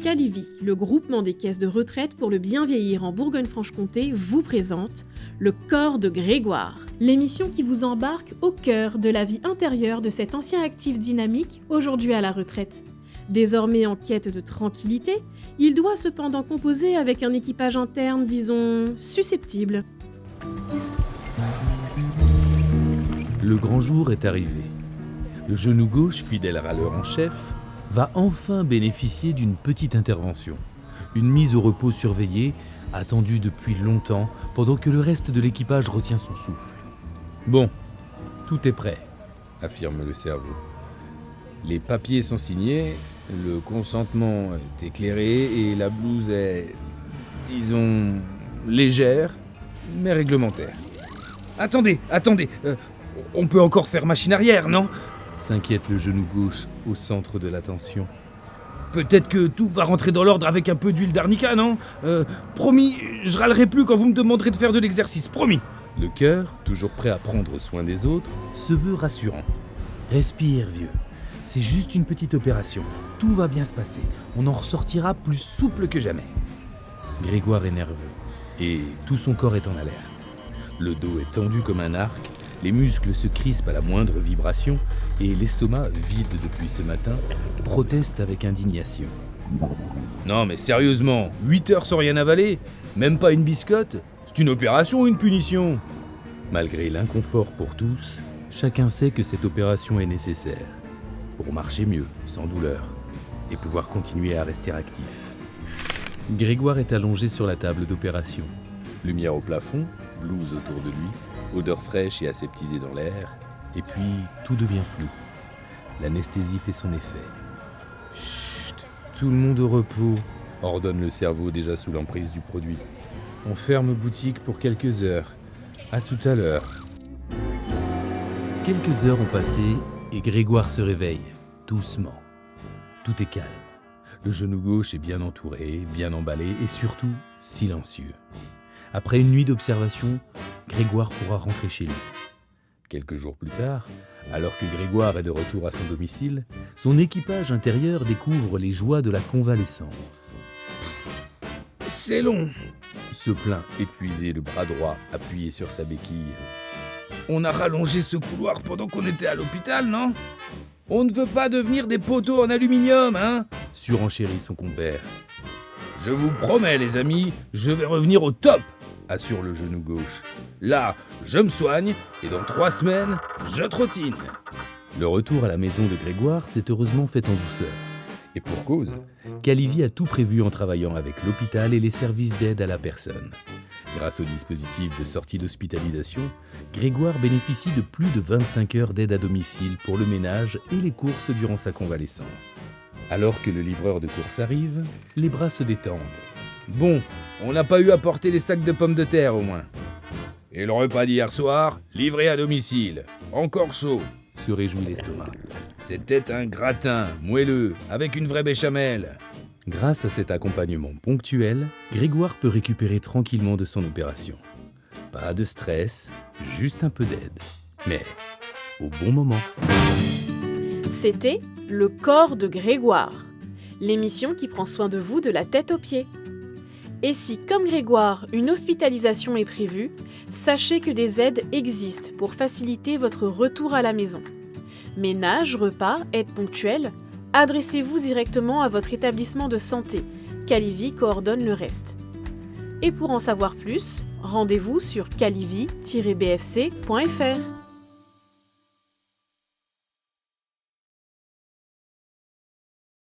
Calivi, le groupement des caisses de retraite pour le bien vieillir en Bourgogne-Franche-Comté, vous présente Le corps de Grégoire, l'émission qui vous embarque au cœur de la vie intérieure de cet ancien actif dynamique, aujourd'hui à la retraite. Désormais en quête de tranquillité, il doit cependant composer avec un équipage interne, disons, susceptible. Le grand jour est arrivé. Le genou gauche, fidèle râleur en chef, va enfin bénéficier d'une petite intervention. Une mise au repos surveillée, attendue depuis longtemps, pendant que le reste de l'équipage retient son souffle. Bon, tout est prêt, affirme le cerveau. Les papiers sont signés, le consentement est éclairé et la blouse est, disons, légère, mais réglementaire. Attendez, on peut encore faire machine arrière, non ? S'inquiète le genou gauche au centre de l'attention. Peut-être que tout va rentrer dans l'ordre avec un peu d'huile d'arnica, non ? Promis, je râlerai plus quand vous me demanderez de faire de l'exercice, promis. Le cœur, toujours prêt à prendre soin des autres, se veut rassurant. Respire, vieux. C'est juste une petite opération. Tout va bien se passer. On en ressortira plus souple que jamais. Grégoire est nerveux et tout son corps est en alerte. Le dos est tendu comme un arc. Les muscles se crispent à la moindre vibration et l'estomac, vide depuis ce matin, proteste avec indignation. Non mais sérieusement, 8 heures sans rien avaler ? Même pas une biscotte ? C'est une opération ou une punition ? Malgré l'inconfort pour tous, chacun sait que cette opération est nécessaire pour marcher mieux, sans douleur, et pouvoir continuer à rester actif. Grégoire est allongé sur la table d'opération. Lumière au plafond, blouse autour de lui, odeur fraîche et aseptisée dans l'air, et puis tout devient flou. L'anesthésie fait son effet. Chut, tout le monde au repos, ordonne le cerveau déjà sous l'emprise du produit. On ferme boutique pour quelques heures. À tout à l'heure. Quelques heures ont passé et Grégoire se réveille, doucement. Tout est calme. Le genou gauche est bien entouré, bien emballé et surtout silencieux. Après une nuit d'observation, Grégoire pourra rentrer chez lui. Quelques jours plus tard, alors que Grégoire est de retour à son domicile, son équipage intérieur découvre les joies de la convalescence. C'est long, se plaint épuisé, le bras droit appuyé sur sa béquille. On a rallongé ce couloir pendant qu'on était à l'hôpital, non ? On ne veut pas devenir des poteaux en aluminium, hein ? Surenchérit son compère. Je vous promets, les amis, je vais revenir au top, assure le genou gauche. Là, je me soigne et dans 3 semaines, je trottine. Le retour à la maison de Grégoire s'est heureusement fait en douceur. Et pour cause, Calivi a tout prévu en travaillant avec l'hôpital et les services d'aide à la personne. Grâce au dispositif de sortie d'hospitalisation, Grégoire bénéficie de plus de 25 heures d'aide à domicile pour le ménage et les courses durant sa convalescence. Alors que le livreur de courses arrive, les bras se détendent. Bon, on n'a pas eu à porter les sacs de pommes de terre au moins. Et le repas d'hier soir, livré à domicile, encore chaud, se réjouit l'estomac. C'était un gratin, moelleux, avec une vraie béchamel. Grâce à cet accompagnement ponctuel, Grégoire peut récupérer tranquillement de son opération. Pas de stress, juste un peu d'aide. Mais au bon moment. C'était Le corps de Grégoire, l'émission qui prend soin de vous de la tête aux pieds. Et si, comme Grégoire, une hospitalisation est prévue, sachez que des aides existent pour faciliter votre retour à la maison. Ménage, repas, aide ponctuelle, adressez-vous directement à votre établissement de santé. Calivi coordonne le reste. Et pour en savoir plus, rendez-vous sur calivi-bfc.fr.